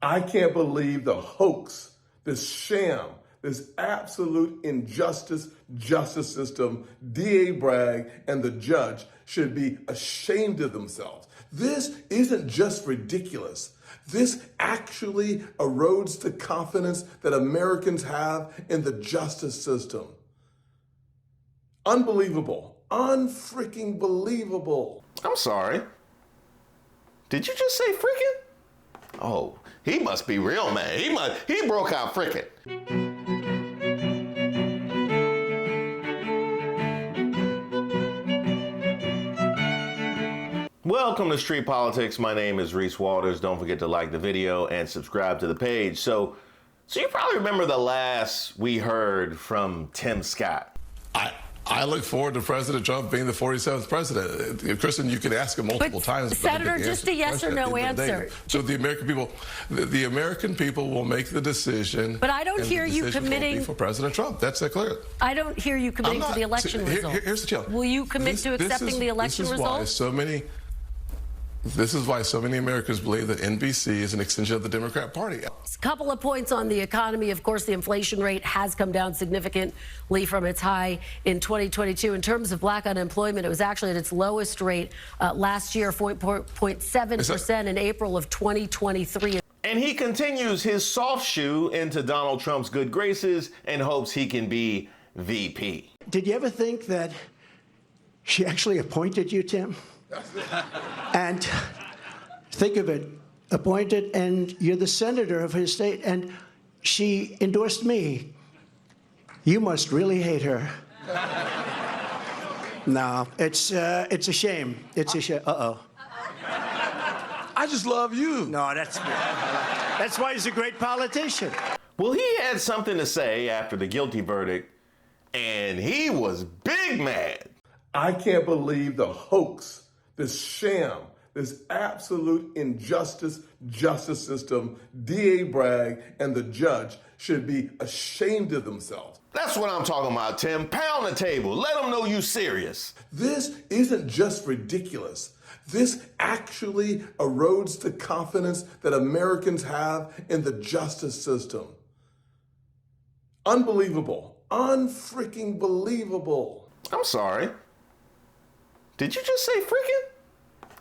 I can't believe the hoax, this sham, this absolute injustice justice system. D.A. Bragg and the judge should be ashamed of themselves. This isn't just ridiculous. This actually erodes the confidence that Americans have in the justice system. Unbelievable. Unfreaking believable. I'm sorry. Did you just say frickin'? Oh, he must be real mad. He broke out frickin'. Welcome to Street Politics. My name is Reese Walters. Don't forget to like the video and subscribe to the page. So you probably remember the last we heard from Tim Scott. I look forward to President Trump being the 47th president. Kristen, you could ask him multiple times. Senator, just a yes or no answer. So the American people will make the decision. But I don't hear you committing for President Trump. That's clear. I don't hear you committing to the election result. Here's the challenge. Will you commit to accepting the election result? This is why so many Americans believe that NBC is an extension of the Democrat Party. A couple of points on the economy. Of course, the inflation rate has come down significantly from its high in 2022. In terms of black unemployment, it was actually at its lowest rate last year, 4.7% in April of 2023. And he continues his soft shoe into Donald Trump's good graces and hopes he can be VP. Did you ever think that she actually appointed you, Tim? And think of it, appointed, and you're the senator of his state, and she endorsed me. You must really hate her. No, it's a shame. It's a shame. Uh-oh. I just love you. No, that's good. That's why he's a great politician. Well, he had something to say after the guilty verdict, and he was big mad. I can't believe the hoax, this sham, this absolute injustice justice system. D.A. Bragg and the judge should be ashamed of themselves. That's what I'm talking about, Tim. Pound the table. Let them know you serious. This isn't just ridiculous. This actually erodes the confidence that Americans have in the justice system. Unbelievable. Unfreaking believable. I'm sorry. Did you just say frickin'?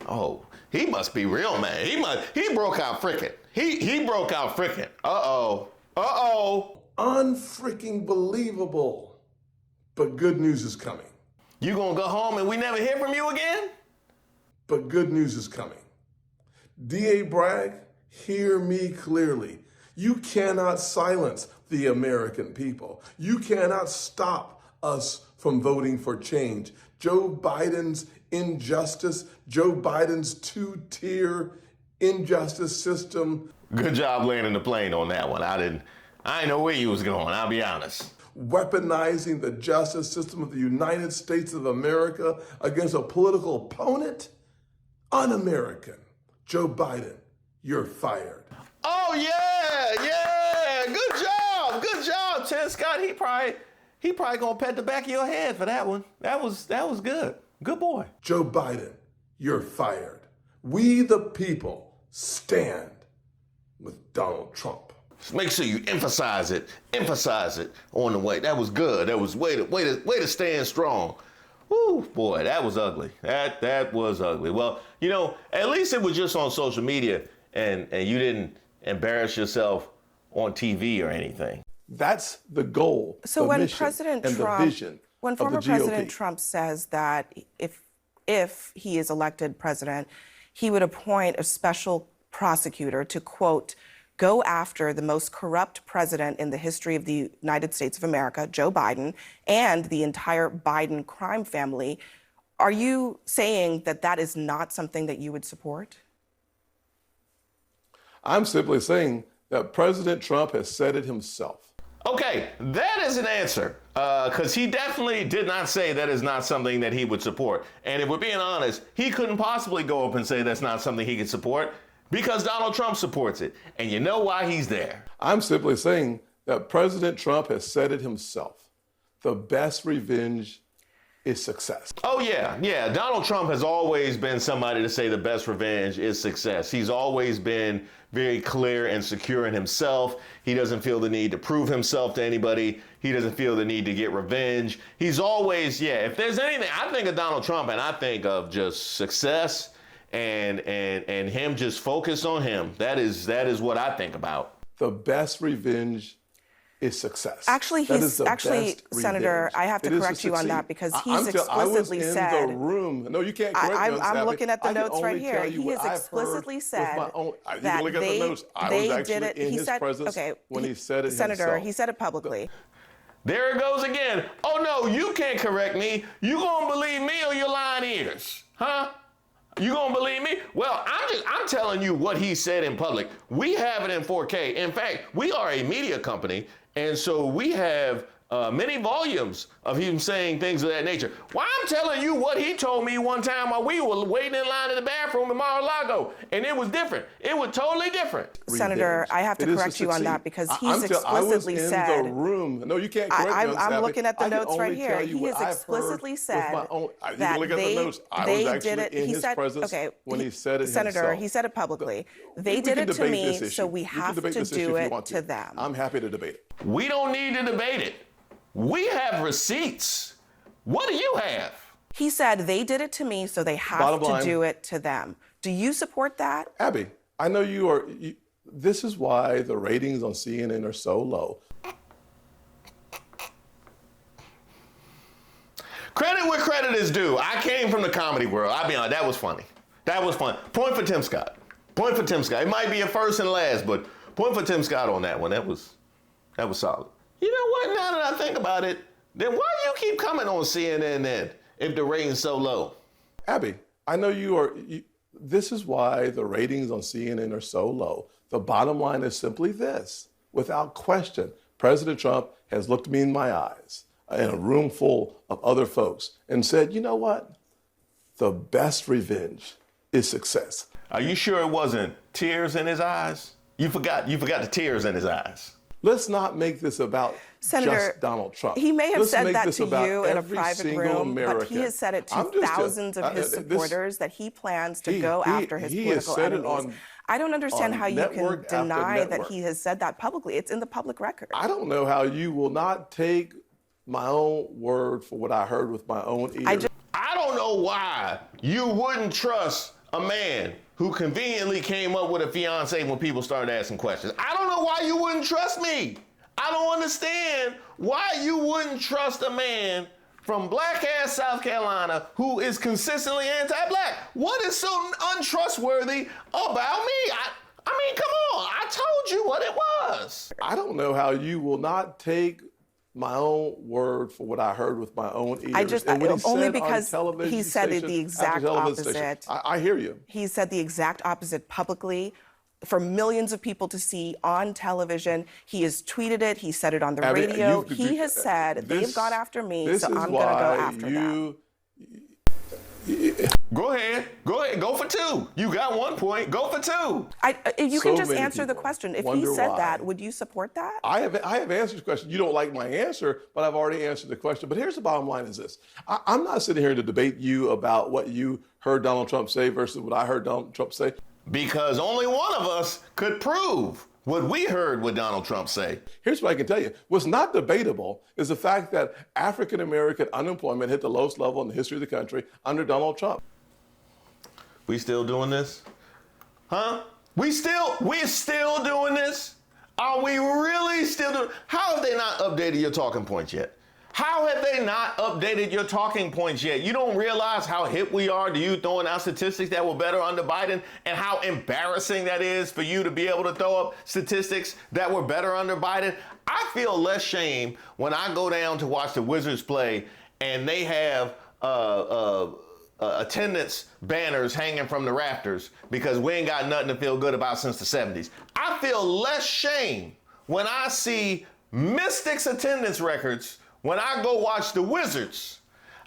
Oh, he must be real mad. He broke out frickin'. He broke out frickin'. Uh-oh. Uh-oh. Unfreaking believable. But good news is coming. You gonna go home and we never hear from you again? But good news is coming. D.A. Bragg, hear me clearly. You cannot silence the American people. You cannot stop us from voting for change. Joe Biden's injustice, Joe Biden's two-tier injustice system. Good job landing the plane on that one. I didn't know where you was going, I'll be honest. Weaponizing the justice system of the United States of America against a political opponent? Un-American. Joe Biden, you're fired. Oh yeah, good job, Tim Scott. He probably gonna pet the back of your head for that one. That was good. Good boy. Joe Biden, you're fired. We the people stand with Donald Trump. Just make sure you emphasize it on the way. That was good. That was way to stand strong. Woo, boy, that was ugly. That was ugly. Well, at least it was just on social media and you didn't embarrass yourself on TV or anything. That's the goal. So the when mission, President and Trump, the vision when of former the GOP. President Trump says that if he is elected president, he would appoint a special prosecutor to, quote, go after the most corrupt president in the history of the United States of America, Joe Biden, and the entire Biden crime family. Are you saying that that is not something that you would support? I'm simply saying that President Trump has said it himself. Okay, that is an answer, because he definitely did not say that is not something that he would support. And if we're being honest, he couldn't possibly go up and say that's not something he could support because Donald Trump supports it. And you know why he's there. I'm simply saying that President Trump has said it himself. The best revenge is success. Oh, yeah. Donald Trump has always been somebody to say the best revenge is success. He's always been very clear and secure in himself. He doesn't feel the need to prove himself to anybody. He doesn't feel the need to get revenge. He's always, if there's anything, I think of Donald Trump and I think of just success and him just focused on him. That is what I think about. The best revenge is success. Actually, That is the best Senator, revenge. I have to It is correct you on succeed. that because I- he's I'm tell- explicitly I was said. in the room. No, you can't correct me on I'm Sabbath. looking at the I can notes right only here. tell you He what has I've heard explicitly with said my own, you that can look at the notes. I was actually in his presence when he said it Senator, himself. he said it publicly. There it goes again. Oh no, you can't correct me. You gonna believe me or your lying ears? Huh? You gonna believe me? Well, I'm telling you what he said in public. We have it in 4K. In fact, we are a media company, and so we have many volumes of him saying things of that nature. Well, I'm telling you what he told me one time while we were waiting in line in the bathroom in Mar-a-Lago, and it was different. It was totally different. Senator, I have to It is correct you on succeed. that because I- he's I'm tell- I was explicitly in said. the room. No, you can't correct me on I'm Sabbath. looking at the I can notes right only here. tell you He what has I've explicitly heard with said my own, you that can look at they, the notes. I they was did actually it. in He his said, presence okay, when he said it Senator, himself. he said it publicly. They We did can it to debate me, this issue. so we can have debate to this issue do if you it want to them. I'm happy to debate it. We don't need to debate it. We have receipts. What do you have? He said they did it to me, so they have Bottom to line- do it to them. Do you support that? Abby, I know you are. This is why the ratings on CNN are so low. Credit where credit is due. I came from the comedy world. I'll be honest, that was funny. That was fun. Point for Tim Scott. Point for Tim Scott. It might be a first and last, but point for Tim Scott on that one. That was solid. You know what? Now that I think about it, then why you keep coming on CNN then if the rating's so low? Abby, I know you are. This is why the ratings on CNN are so low. The bottom line is simply this: without question, President Trump has looked me in my eyes in a room full of other folks and said, you know what? The best revenge is success. Are you sure it wasn't tears in his eyes? You forgot the tears in his eyes. Let's not make this about Senator, just Donald Trump. He may have Let's said make that this to about you in a every private single room, but he American. has said it to I'm just thousands of his supporters that he plans to go after his he has political said it enemies. on- I don't understand on how you can network after deny that network. he has said that publicly. It's in the public record. I don't know how you will not take my own word for what I heard with my own ears. I don't know why you wouldn't trust a man who conveniently came up with a fiance when people started asking questions. I don't know why you wouldn't trust me. I don't understand why you wouldn't trust a man from black-ass South Carolina who is consistently anti-black. What is so untrustworthy about me? I mean, come on. I told you what it was. I don't know how you will not take my own word for what I heard with my own ears. And what he only said on because television he said it station the exact after television station. opposite. I hear you. He said the exact opposite publicly for millions of people to see on television. He has tweeted it. He said it on the Abby, radio. you- He has said, they've gone after me, this so is I'm going to go why after them. Go ahead. Go for two. You got 1 point. Go for two. You So can just many answer the people question. If he wonder said why. that, would you support that? I have answered the question. You don't like my answer, but I've already answered the question. But here's the bottom line is this. I'm not sitting here to debate you about what you heard Donald Trump say versus what I heard Donald Trump say. Because only one of us could prove what we heard what Donald Trump say. Here's what I can tell you. What's not debatable is the fact that African-American unemployment hit the lowest level in the history of the country under Donald Trump. We still doing this? Huh? We're still doing this? Are we really still doing? How have they not updated your talking points yet? How have they not updated your talking points yet? You don't realize how hip we are to you throwing out statistics that were better under Biden and how embarrassing that is for you to be able to throw up statistics that were better under Biden. I feel less shame when I go down to watch the Wizards play and they have attendance banners hanging from the rafters because we ain't got nothing to feel good about since the 70s. I feel less shame when I see Mystics attendance records when I go watch the Wizards.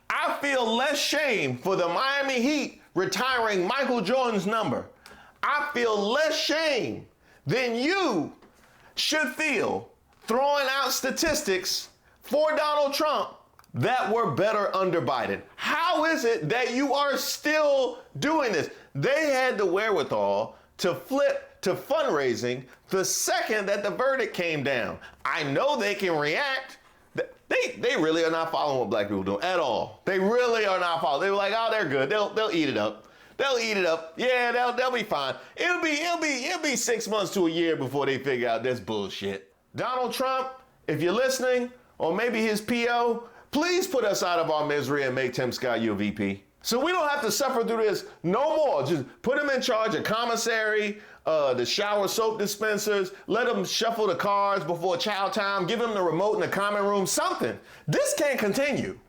I feel less shame for the Miami Heat retiring Michael Jordan's number. I feel less shame than you should feel throwing out statistics for Donald Trump that were better under Biden. How is it that you are still doing this? They had the wherewithal to flip to fundraising the second that the verdict came down. I know they can react. They really are not following what black people do at all. They really are not following. They were like, oh, they're good. They'll eat it up. They'll eat it up. Yeah, they'll be fine. It'll be 6 months to a year before they figure out this bullshit. Donald Trump, if you're listening, or maybe his PO, please put us out of our misery and make Tim Scott your VP. So we don't have to suffer through this no more. Just put him in charge of commissary, the shower soap dispensers, let him shuffle the cards before chow time, give him the remote in the common room, something. This can't continue.